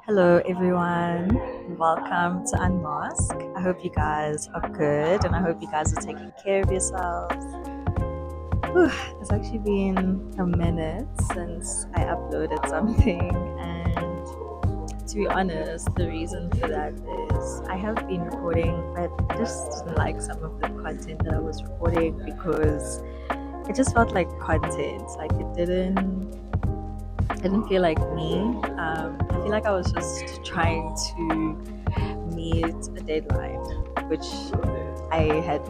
Hello, everyone. Welcome to Unmask. I hope you guys are good and I hope you guys are taking care of yourselves. Whew, it's actually been a minute since I uploaded something, and to be honest, the reason for that is I have been recording, but I just didn't like some of the content that I was recording because it just felt like content. Like it didn't feel like me. I feel like I was just trying to meet a deadline, which I had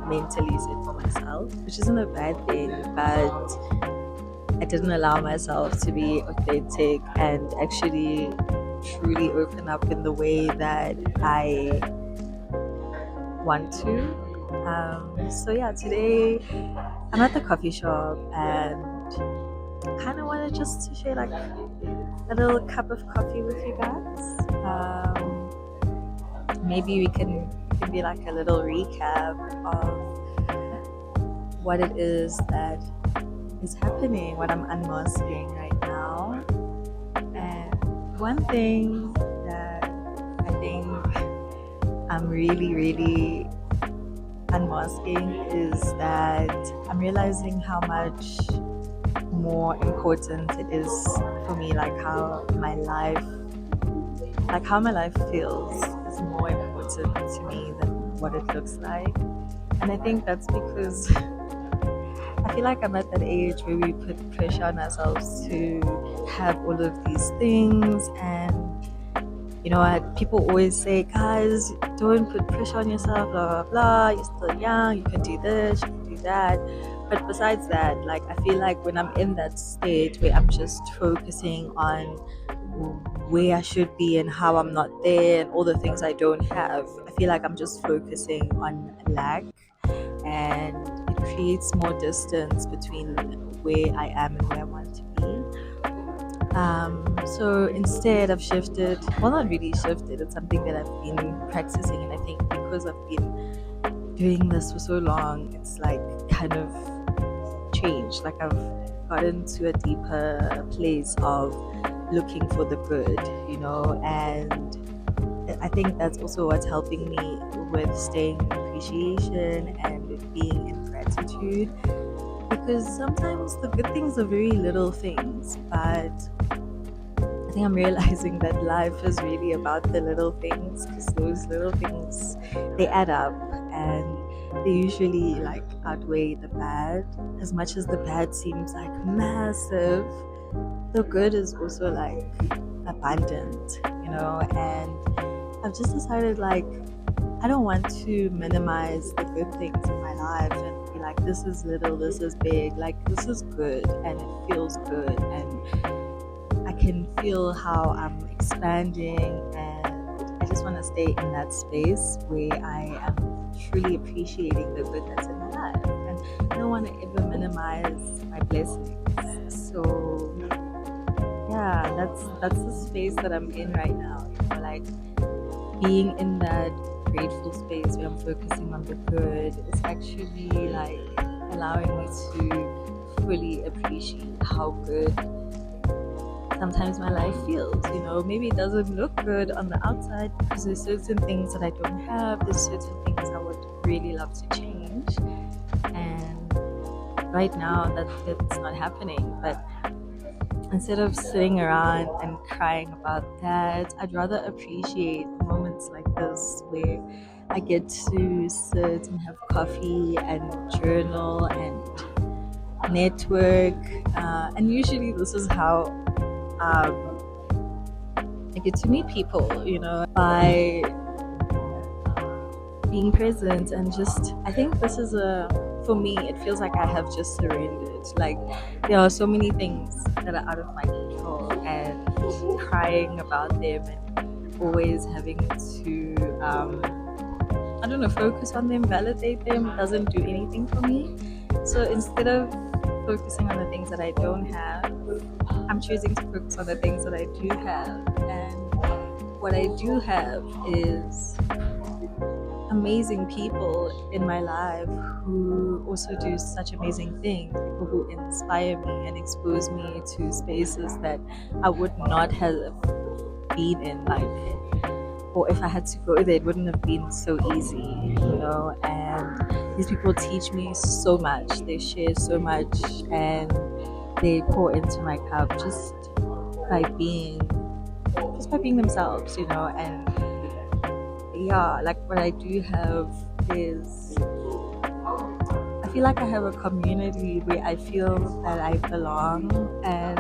mentally set for myself, which isn't a bad thing, but I didn't allow myself to be authentic and actually truly open up in the way that I want to. So yeah, today I'm at the coffee shop and kind of wanted just to share like a little cup of coffee with you guys. Maybe we can be like a little recap of what it is that is happening, what I'm unmasking right now. And one thing that I think I'm really unmasking is that I'm realizing how much more important it is for me, like how my life feels is more important to me than what it looks like. And I think that's because I feel like I'm at that age where we put pressure on ourselves to have all of these things. And people always say, guys, don't put pressure on yourself, blah blah blah, you're still young, you can do this, you can do that. But besides that, like, I feel like when I'm in that state where I'm just focusing on where I should be and how I'm not there and all the things I don't have, I feel like I'm just focusing on lack, and it creates more distance between where I am and where I want to be. So instead, I've shifted. Well, not really shifted. It's something that I've been practicing, and I think because I've been doing this for so long, it's like kind of changed. Like I've gotten to a deeper place of looking for the good, and I think that's also what's helping me with staying in appreciation and with being in gratitude. Because sometimes the good things are very little things, but I think I'm realizing that life is really about the little things, because those little things, they add up, and they usually like outweigh the bad. As much as the bad seems like massive, the good is also like abundant, and I've just decided, like, I don't want to minimize the good things in my life and be like, this is little, this is big. Like, this is good and it feels good, and I can feel how I'm expanding, and I just want to stay in that space where I am truly appreciating the good that's in my life, and I don't want to ever minimize my blessings. So yeah, that's the space that I'm in right now. Like, being in that grateful space where I'm focusing on the good is actually like allowing me to fully appreciate how good sometimes my life feels. Maybe it doesn't look good on the outside because there's certain things that I don't have, there's certain things I would really love to change. And right now that's not happening. But instead of sitting around and crying about that, I'd rather appreciate moments like this where I get to sit and have coffee and journal and network. And usually, this is how I get to meet people, by being present. And just, I think this is for me, it feels like I have just surrendered. Like, there are so many things that are out of my control, and crying about them and always having to, I don't know, focus on them, validate them, doesn't do anything for me. So instead of focusing on the things that I don't have, I'm choosing to focus on the things that I do have. And what I do have is amazing people in my life who also do such amazing things, people who inspire me and expose me to spaces that I would not have been in, like, or if I had to go there, it wouldn't have been so easy, And these people teach me so much, they share so much, and they pour into my cup by being just by being themselves, and yeah, like what I do have is I feel like I have a community where I feel that I belong and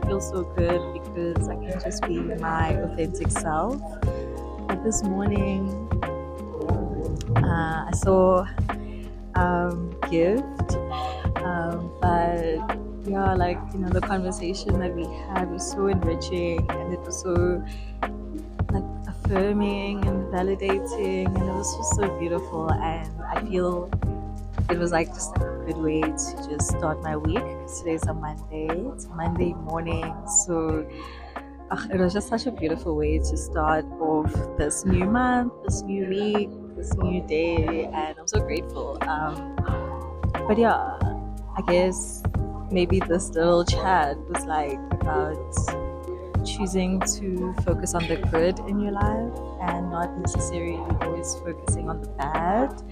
feel so good because I can just be my authentic self. Like this morning, I saw gift, but yeah, like the conversation that we had was so enriching and it was so like affirming and validating, and it was just so beautiful. And I feel it was like just like a good way to just start my week because today's a Monday. It's a Monday morning, so it was just such a beautiful way to start off this new month, this new week, this new day, and I'm so grateful. But yeah, I guess maybe this little chat was like about choosing to focus on the good in your life and not necessarily always focusing on the bad.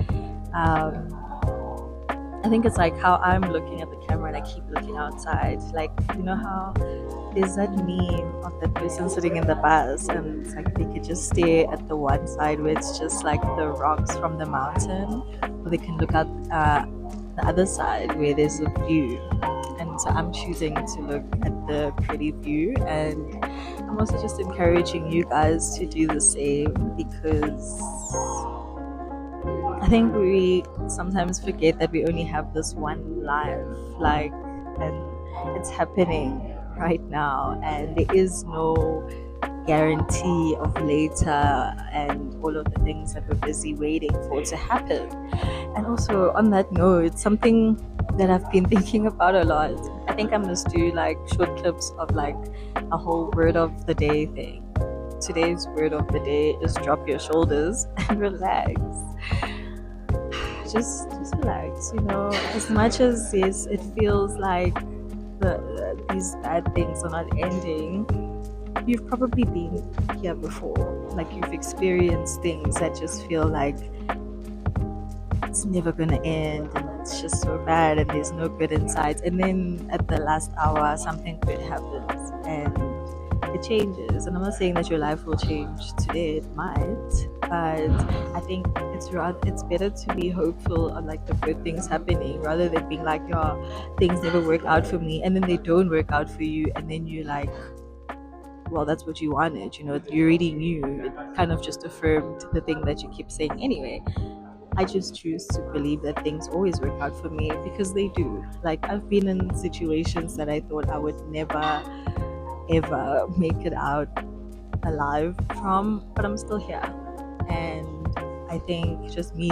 Um, I think it's like how I'm looking at the camera and I keep looking outside. Like, how there's that meme of that person sitting in the bus and it's like they could just stare at the one side where it's just like the rocks from the mountain, or they can look at the other side where there's a view. And so I'm choosing to look at the pretty view, and I'm also just encouraging you guys to do the same because I think we sometimes forget that we only have this one life, like, and it's happening right now, and there is no guarantee of later and all of the things that we're busy waiting for to happen. And also, on that note, something that I've been thinking about a lot, I think I must do like short clips of like a whole word of the day thing. Today's word of the day is drop your shoulders and relax. Just relax, as much as yes, it feels like these bad things are not ending. You've probably been here before, like you've experienced things that just feel like it's never gonna end and it's just so bad and there's no good inside, and then at the last hour something good happens and it changes. And I'm not saying that your life will change today, it might, but I think it's better to be hopeful on like the good things happening rather than being like, yeah, things never work out for me, and then they don't work out for you, and then you're like, well, that's what you wanted, you already knew. It kind of just affirmed the thing that you keep saying anyway. I just choose to believe that things always work out for me because they do. Like, I've been in situations that I thought I would never ever make it out alive from, but I'm still here. And I think just me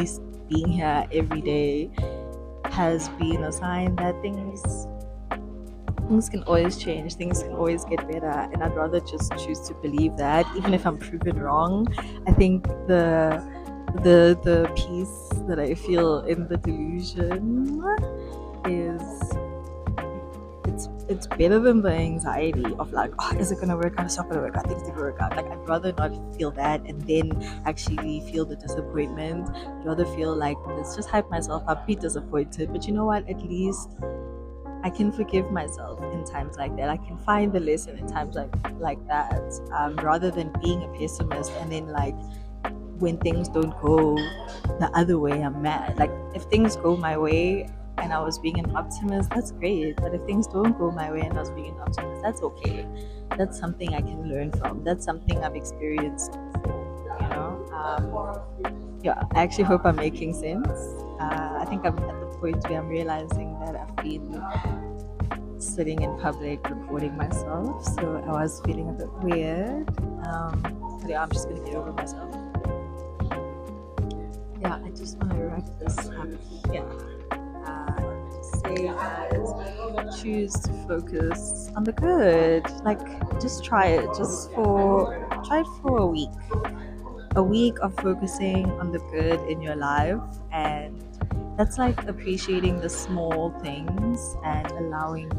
being here every day has been a sign that things can always change, things can always get better, and I'd rather just choose to believe that, even if I'm proven wrong. I think the peace that I feel in the delusion is it's better than the anxiety of like, oh, is it gonna work out? It's not gonna work out. Things didn't work out. Like, I'd rather not feel that and then actually feel the disappointment. I'd rather feel like, let's just hype myself up, be disappointed, but you know what? At least I can forgive myself in times like that. I can find the lesson in times like that, rather than being a pessimist and then like when things don't go the other way, I'm mad. Like, if things go my way and I was being an optimist, that's great. But if things don't go my way and I was being an optimist, that's okay. That's something I can learn from. That's something I've experienced before. Yeah, I actually hope I'm making sense. I think I'm at the point where I'm realizing that I've been sitting in public recording myself, so I was feeling a bit weird. But yeah, I'm just gonna get over myself. Yeah, I just want to wrap this up here. Say, guys, choose to focus on the good. Like, just try it. Try it for a week. a week of focusing on the good in your life, and that's like appreciating the small things and allowing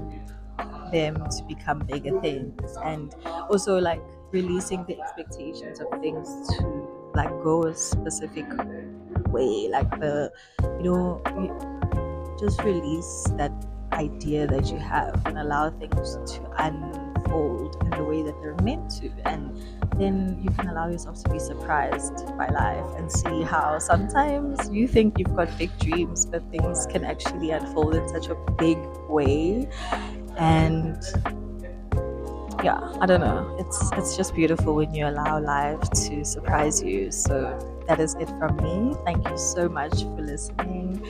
them to become bigger things, and also like releasing the expectations of things to like go a specific way, like the just release that idea that you have and allow things to unfold in the way that they're meant to. And then you can allow yourself to be surprised by life and see how sometimes you think you've got big dreams, but things can actually unfold in such a big way. And yeah, I don't know, it's just beautiful when you allow life to surprise you. So that is it from me. Thank you so much for listening.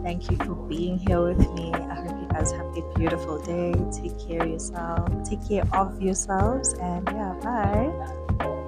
Thank you for being here with me. I hope you guys have a beautiful day. Take care of yourselves, and yeah, bye.